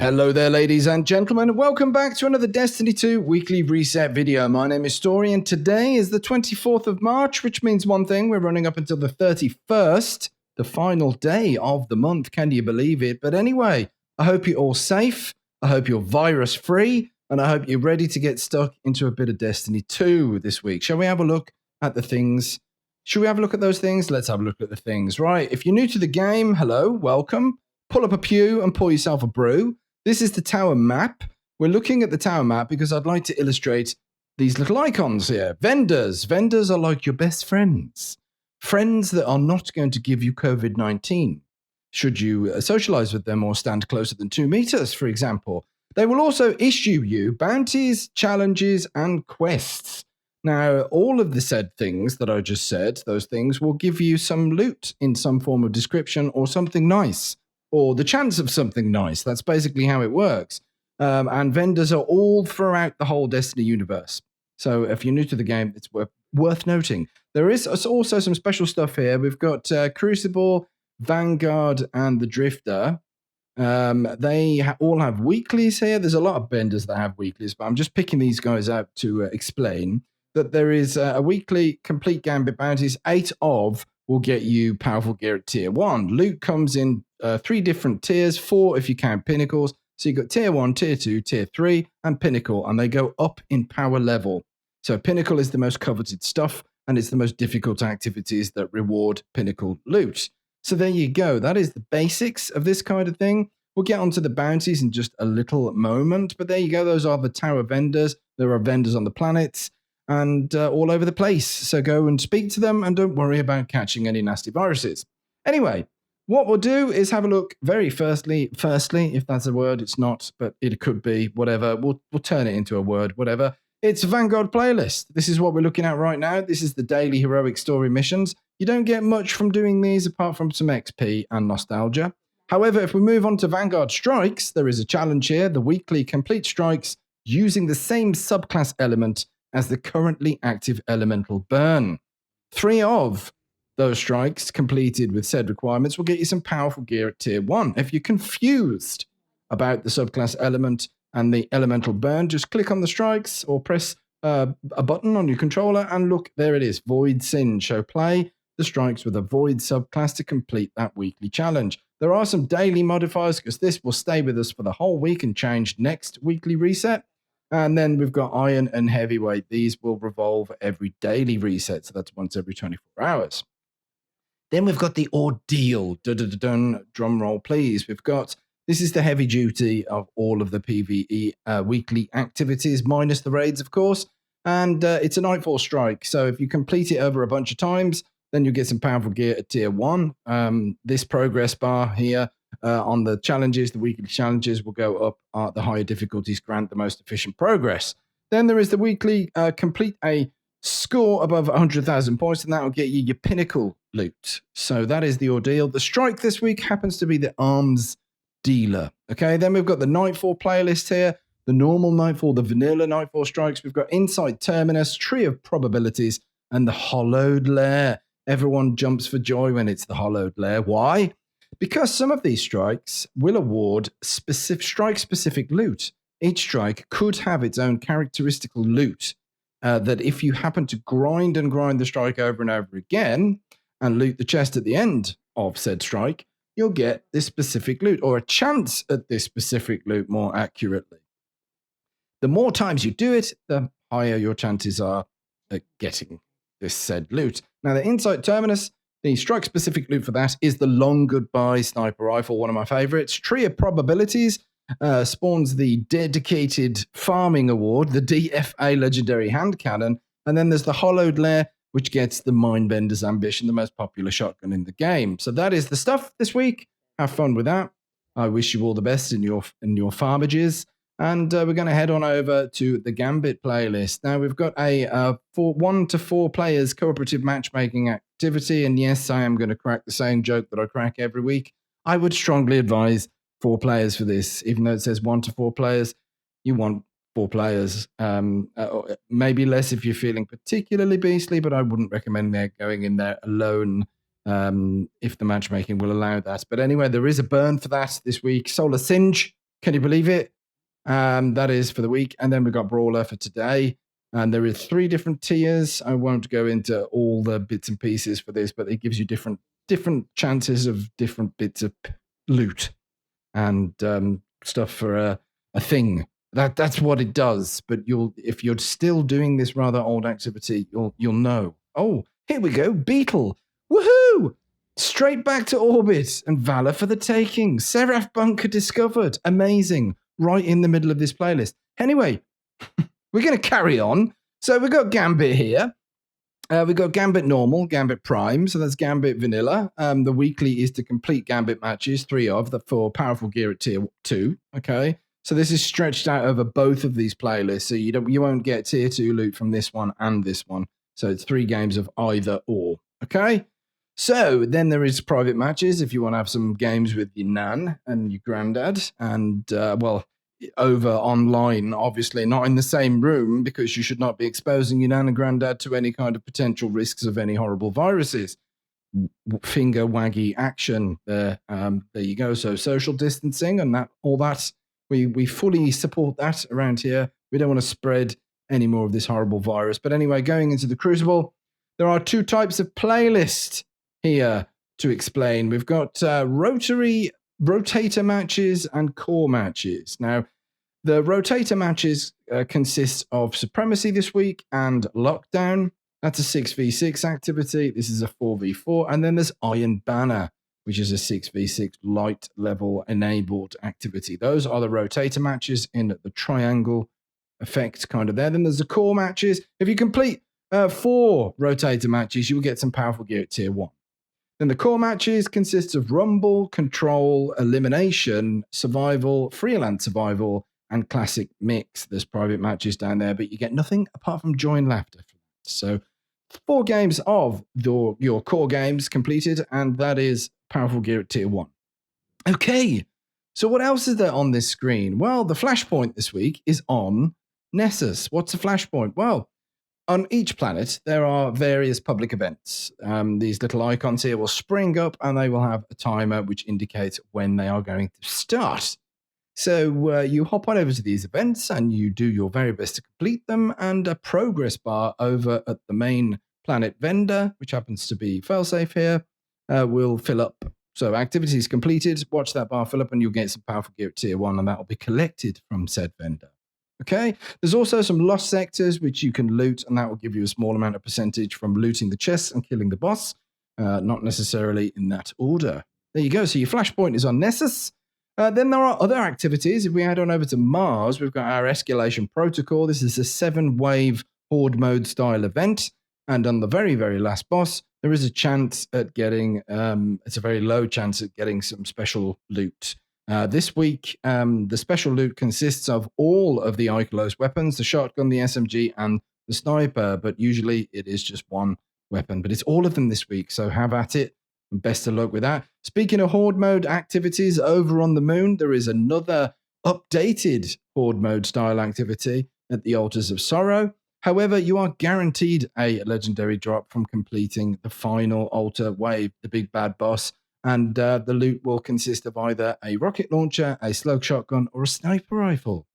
Hello there, ladies and gentlemen, and welcome back to another Destiny 2 weekly reset video. My name is Story, and today is the 24th of March, which means one thing: we're running up until the 31st, the final day of the month. Can you believe it? But anyway, I hope you're all safe, I hope you're virus-free, and I hope you're ready to get stuck into a bit of Destiny 2 this week. Shall we have a look at the things? Should we have a look at those things? Let's have a look at the things. Right, if you're new to the game, hello, welcome. Pull up a pew and pour yourself a brew. This is the tower map. We're looking at the tower map because I'd like to illustrate these little icons here. Vendors. Vendors are like your best friends. Friends that are not going to give you COVID-19. Should you socialize with them or stand closer than 2 meters, for example. They will also issue you bounties, challenges, and quests. Now, all of the said things that I just said, those things will give you some loot in some form of description or something nice. Or the chance of something nice. That's basically how it works. And vendors are all throughout the whole Destiny universe. So if you're new to the game, it's worth noting. There is also some special stuff here. We've got Crucible, Vanguard, and the Drifter. They all have weeklies here. There's a lot of vendors that have weeklies, but I'm just picking these guys out to explain that there is a weekly complete Gambit bounties. 8 of will get you powerful gear at tier 1. Loot comes in 3 different tiers, 4 if you count pinnacles. So you've got tier 1, tier 2, tier 3, and pinnacle, and they go up in power level. So pinnacle is the most coveted stuff, and it's the most difficult activities that reward pinnacle loot. So there you go. That is the basics of this kind of thing. We'll get onto the bounties in just a little moment, but there you go. Those are the tower vendors. There are vendors on the planets and all over the place. So go and speak to them and don't worry about catching any nasty viruses. Anyway, what we'll do is have a look very firstly, if that's a word, it's not, but it could be, whatever. We'll turn it into a word, whatever. It's a Vanguard playlist. This is what we're looking at right now. This is the daily heroic story missions. You don't get much from doing these apart from some XP and nostalgia. However, if we move on to Vanguard Strikes, there is a challenge here, the weekly complete strikes using the same subclass element as the currently active elemental burn. 3 of those strikes completed with said requirements will get you some powerful gear at tier 1. If you're confused about the subclass element and the elemental burn, just click on the strikes or press a button on your controller and look, there it is, Void Singe. So play the strikes with a Void subclass to complete that weekly challenge. There are some daily modifiers because this will stay with us for the whole week and change next weekly reset. And then we've got Iron and Heavyweight. These will revolve every daily reset, so that's once every 24 hours. Then we've got the Ordeal. Drum roll, please. This is the heavy duty of all of the PvE weekly activities, minus the raids, of course. And it's a Nightfall Strike. So if you complete it over a bunch of times, then you'll get some powerful gear at tier 1. This progress bar here on the challenges, the weekly challenges, will go up. The higher difficulties grant the most efficient progress. Then there is the weekly complete a score above 100,000 points, and that will get you your pinnacle loot. So that is the Ordeal. The strike this week happens to be the Arms Dealer. Okay, then we've got the Nightfall playlist here, the normal Nightfall, the vanilla Nightfall strikes. We've got Inside Terminus, Tree of Probabilities, and the Hollowed Lair. Everyone jumps for joy when it's the Hollowed Lair. Why? Because some of these strikes will award strike-specific loot. Each strike could have its own characteristical loot that if you happen to grind the strike over and over again and loot the chest at the end of said strike, you'll get this specific loot, or a chance at this specific loot more accurately. The more times you do it, the higher your chances are at getting this said loot. Now, the Insight Terminus, the strike-specific loot for that is the Long Goodbye Sniper Rifle, one of my favorites. Tree of Probabilities spawns the Dedicated Farming Award, the DFA Legendary Hand Cannon, and then there's the Hollowed Lair, which gets the Mindbender's Ambition, the most popular shotgun in the game. So that is the stuff this week. Have fun with that. I wish you all the best in your farmages. And we're going to head on over to the Gambit playlist. Now, we've got a 1 to 4 players cooperative matchmaking activity. And yes, I am going to crack the same joke that I crack every week. I would strongly advise 4 players for this. Even though it says 1 to 4 players, you want 4 players. Maybe less if you're feeling particularly beastly, but I wouldn't recommend going in there alone if the matchmaking will allow that. But anyway, there is a burn for that this week. Solar Singe Can you believe it? That is for the week. And then we've got Brawler for today. And there is 3 different tiers. I won't go into all the bits and pieces for this, but it gives you different chances of different bits of loot and stuff for a thing. That's what it does. But if you're still doing this rather old activity, you'll know. Oh, here we go, Beetle. Woohoo! Straight back to orbit and Valor for the taking. Seraph Bunker discovered. Amazing. Right in the middle of this playlist. Anyway, we're going to carry on. So we've got Gambit here. We've got Gambit Normal, Gambit Prime. So that's Gambit Vanilla. The weekly is to complete Gambit matches, 3 of the 4 powerful gear at tier 2. Okay. So this is stretched out over both of these playlists. So you won't get tier 2 loot from this one and this one. So it's 3 games of either or. Okay. So then there is private matches if you want to have some games with your nan and your granddad and, over online, obviously, not in the same room because you should not be exposing your nan and granddad to any kind of potential risks of any horrible viruses. Finger waggy action there. There you go. So social distancing and all that. We fully support that around here. We don't want to spread any more of this horrible virus. But anyway, going into the Crucible, there are 2 types of playlist here to explain. We've got rotator matches and core matches. Now, the rotator matches consist of Supremacy this week and Lockdown. That's a 6v6 activity. This is a 4v4. And then there's Iron Banner, which is a 6v6 light level enabled activity. Those are the rotator matches in the triangle effect kind of there. Then there's the core matches. If you complete 4 rotator matches, you will get some powerful gear at tier 1. Then the core matches consists of Rumble, Control, Elimination, Survival, Freelance Survival, and Classic Mix. There's private matches down there, but you get nothing apart from Joy and Laughter for that. So 4 games of your core games completed, and that is powerful gear at tier 1. Okay, so what else is there on this screen? Well, the flashpoint this week is on Nessus. What's a flashpoint? Well, on each planet, there are various public events. These little icons here will spring up and they will have a timer which indicates when they are going to start. So you hop on over to these events and you do your very best to complete them, and a progress bar over at the main planet vendor, which happens to be failsafe here, will fill up. So activities completed, watch that bar fill up and you'll get some powerful gear at tier 1 and that will be collected from said vendor. Okay, there's also some lost sectors which you can loot, and that will give you a small amount of percentage from looting the chests and killing the boss, not necessarily in that order. There you go. So your flashpoint is on Nessus. Then there are other activities. If we head on over to Mars, we've got our Escalation Protocol. This is a 7-wave horde mode style event. And on the very, very last boss, there is a chance at getting, it's a very low chance at getting some special loot. This week, the special loot consists of all of the Ikelos weapons, the shotgun, the SMG, and the sniper, but usually it is just one weapon. But it's all of them this week, so have at it, and best of luck with that. Speaking of Horde mode activities, over on the moon, there is another updated Horde mode style activity at the Altars of Sorrow. However, you are guaranteed a legendary drop from completing the final altar wave, the big bad boss. And the loot will consist of either a rocket launcher, a slug shotgun, or a sniper rifle.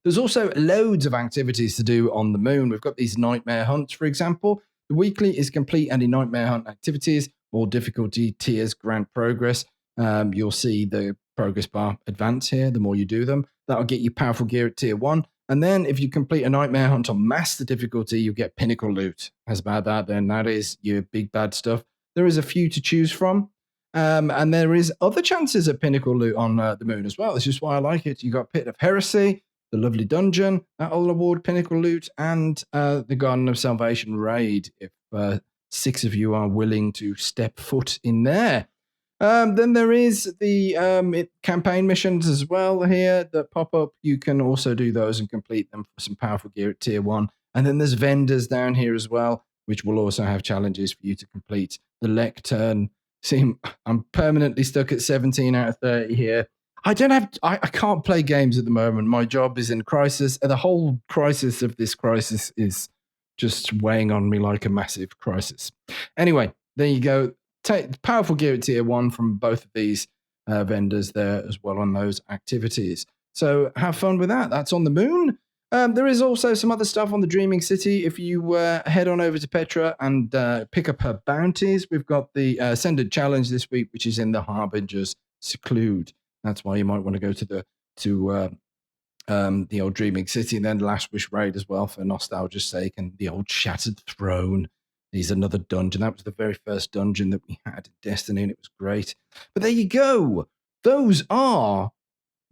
There's also loads of activities to do on the moon. We've got these nightmare hunts, for example. The weekly is complete any nightmare hunt activities. All difficulty tiers grant progress. You'll see the progress bar advance here the more you do them. That'll get you powerful gear at tier 1. And then if you complete a nightmare hunt on master difficulty, you get pinnacle loot. How's about that then? That is your big bad stuff. There is a few to choose from. And there is other chances at pinnacle loot on the moon as well. This is why I like it. You got Pit of Heresy, the lovely dungeon, that'll award pinnacle loot, and the Garden of Salvation raid, if 6 of you are willing to step foot in there. Then there is the campaign missions as well here that pop up. You can also do those and complete them for some powerful gear at tier 1. And then there's vendors down here as well, which will also have challenges for you to complete. The lectern. See, I'm permanently stuck at 17 out of 30 here. I can't play games at the moment. My job is in crisis. The whole crisis of this crisis is just weighing on me like a massive crisis. Anyway, there you go. Powerful gear at tier 1 from both of these vendors there as well on those activities. So have fun with that. That's on the moon. There is also some other stuff on the Dreaming City. If you head on over to Petra and pick up her bounties, we've got the Ascendant Challenge this week, which is in the Harbinger's Seclude. That's why you might want to go to the old Dreaming City, and then Last Wish Raid as well for nostalgia's sake, and the old Shattered Throne is another dungeon. That was the very first dungeon that we had in Destiny, and it was great. But there you go. Those are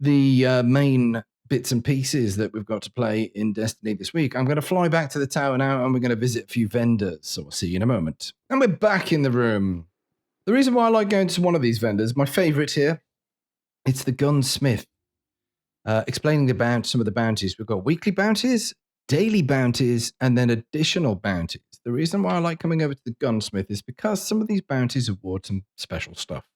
the main bits and pieces that we've got to play in Destiny this week. I'm going to fly back to the tower now, and we're going to visit a few vendors. So I'll see you in a moment. And we're back in the room. The reason why I like going to one of these vendors, my favorite here, it's the gunsmith. Explaining about some of the bounties. We've got weekly bounties, daily bounties, and then additional bounties. The reason why I like coming over to the gunsmith is because some of these bounties award some special stuff.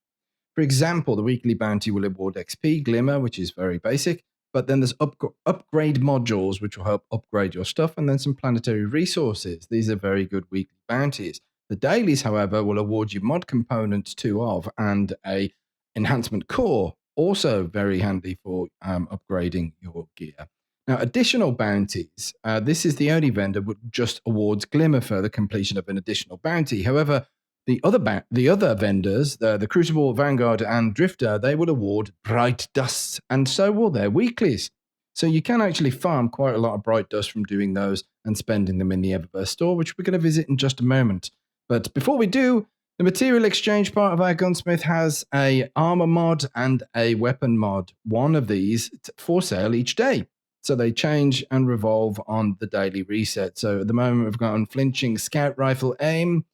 For example, the weekly bounty will award XP, Glimmer, which is very basic, but then there's upgrade modules, which will help upgrade your stuff, and then some planetary resources. These are very good weekly bounties. The dailies, however, will award you mod components 2 of and a enhancement core, also very handy for upgrading your gear. Now, additional bounties. This is the only vendor which just awards Glimmer for the completion of an additional bounty. However, the other vendors, the Crucible, Vanguard, and Drifter, they will award Bright Dusts, and so will their weeklies. So you can actually farm quite a lot of Bright Dust from doing those and spending them in the Eververse store, which we're going to visit in just a moment. But before we do, the material exchange part of our gunsmith has a armor mod and a weapon mod. One of these for sale each day. So they change and revolve on the daily reset. So at the moment, we've got Unflinching Scout Rifle Aim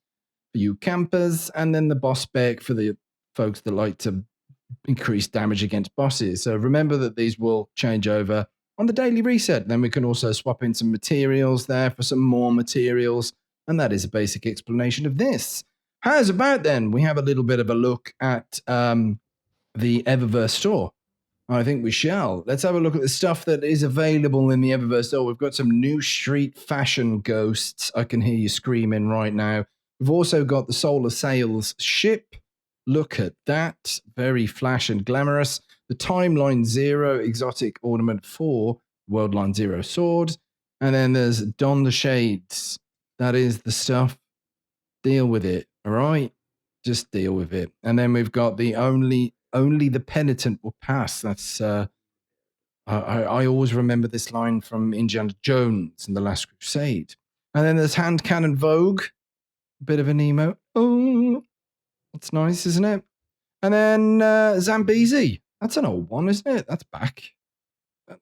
for you campers, and then the boss spec for the folks that like to increase damage against bosses. So remember that these will change over on the daily reset. Then we can also swap in some materials there for some more materials. And that is a basic explanation of this. How's about then? We have a little bit of a look at the Eververse store. I think we shall. Let's have a look at the stuff that is available in the Eververse store. We've got some new street fashion ghosts. I can hear you screaming right now. We've also got the Solar Sails ship. Look at that. Very flash and glamorous. The Timeline Zero exotic ornament 4, Worldline Zero sword. And then there's Don the Shades. That is the stuff. Deal with it, all right? Just deal with it. And then we've got the only the penitent will pass. That's I always remember this line from Indiana Jones in The Last Crusade. And then there's Hand Cannon Vogue, a bit of an emo. Oh, that's nice, isn't it? And then Zambezi. That's an old one, isn't it? That's back.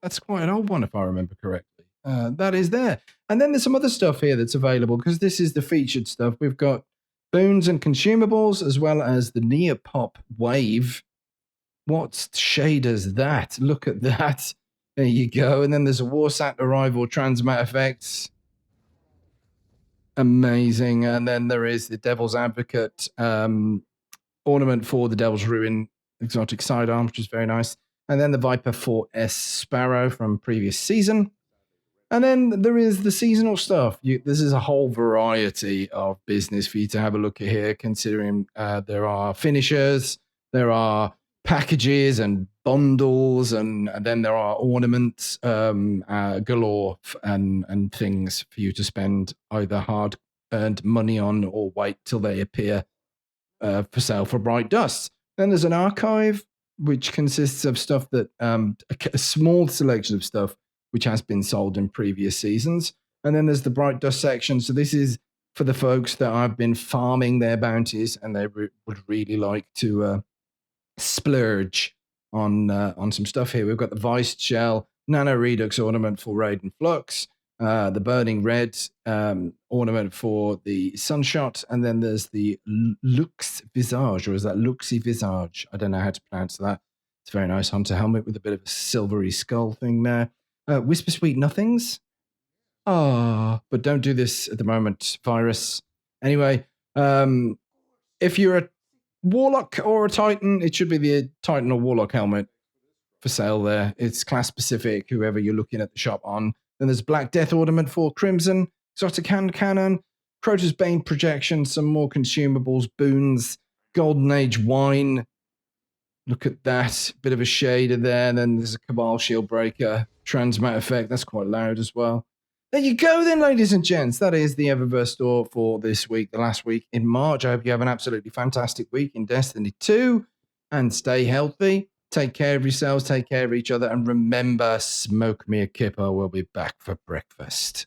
That's quite an old one, if I remember correctly. That is there. And then there's some other stuff here that's available because this is the featured stuff. We've got boons and consumables as well as the Neopop Wave. What shade is that? Look at that. There you go. And then there's a WARSAT Arrival Transmat Effects. Amazing. And then there is the Devil's Advocate ornament for the Devil's Ruin exotic sidearm, which is very nice. And then the Viper 4S Sparrow from previous season. And then there is the seasonal stuff. This is a whole variety of business for you to have a look at here, considering there are finishers, there are packages and bundles, and then there are ornaments galore and things for you to spend either hard-earned money on or wait till they appear for sale for Bright Dust. Then there's an archive, which consists of stuff that a small selection of stuff which has been sold in previous seasons. And then there's the Bright Dust section. So this is for the folks that have been farming their bounties and they would really like to splurge on some stuff here. We've got the Vice Shell Nano Redux ornament for Raid and Flux, the Burning Red ornament for the Sunshot, and then there's the Luxe Visage, or is that Luxe Visage? I don't know how to pronounce that. It's a very nice hunter helmet with a bit of a silvery skull thing there. Whisper Sweet Nothings. But don't do this at the moment, Virus. Anyway, if you're a Warlock or a Titan, it should be the Titan or Warlock helmet for sale there. It's class specific, whoever you're looking at the shop on. Then there's Black Death ornament for Crimson, exotic hand cannon, Crota's Bane projection, some more consumables, boons, Golden Age wine. Look at that. Bit of a shader there. Then there's a Cabal Shield Breaker. Transmat effect. That's quite loud as well. There you go then, ladies and gents. That is the Eververse store for this week, the last week in March. I hope you have an absolutely fantastic week in Destiny 2. And stay healthy. Take care of yourselves. Take care of each other. And remember, smoke me a kipper. We'll be back for breakfast.